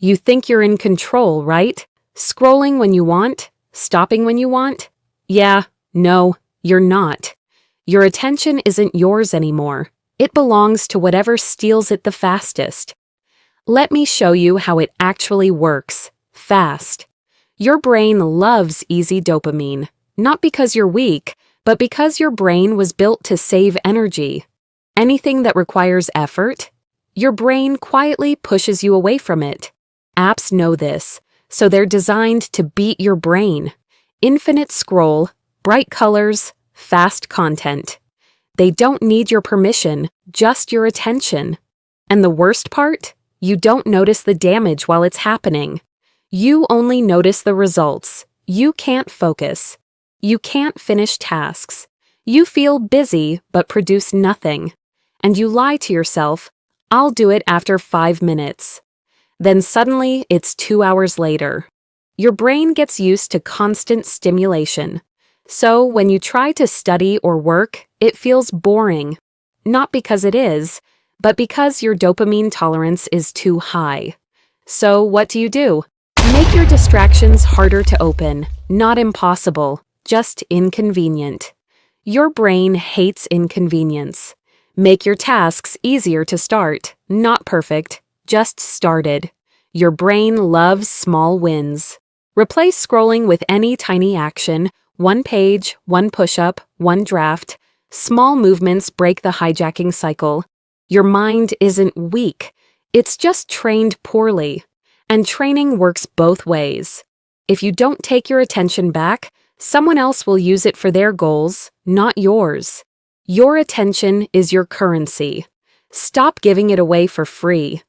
You think you're in control, right? Scrolling when you want, stopping when you want? Yeah, no, you're not. Your attention isn't yours anymore. It belongs to whatever steals it the fastest. Let me show you how it actually works, fast. Your brain loves easy dopamine, not because you're weak, but because your brain was built to save energy. Anything that requires effort, your brain quietly pushes you away from it. Apps know this, so they're designed to beat your brain. Infinite scroll, bright colors, fast content. They don't need your permission, just your attention. And the worst part? You don't notice the damage while it's happening. You only notice the results. You can't focus. You can't finish tasks. You feel busy but produce nothing. And you lie to yourself, I'll do it after 5 minutes. Then suddenly it's 2 hours later. Your brain gets used to constant stimulation. So when you try to study or work, it feels boring. Not because it is, but because your dopamine tolerance is too high. So what do? Make your distractions harder to open, not impossible, just inconvenient. Your brain hates inconvenience. Make your tasks easier to start, not perfect, just started. Your brain loves small wins. Replace scrolling with any tiny action, 1 page, 1 push-up, 1 draft. Small movements break the hijacking cycle. Your mind isn't weak, it's just trained poorly. And training works both ways. If you don't take your attention back, someone else will use it for their goals, not yours. Your attention is your currency. Stop giving it away for free.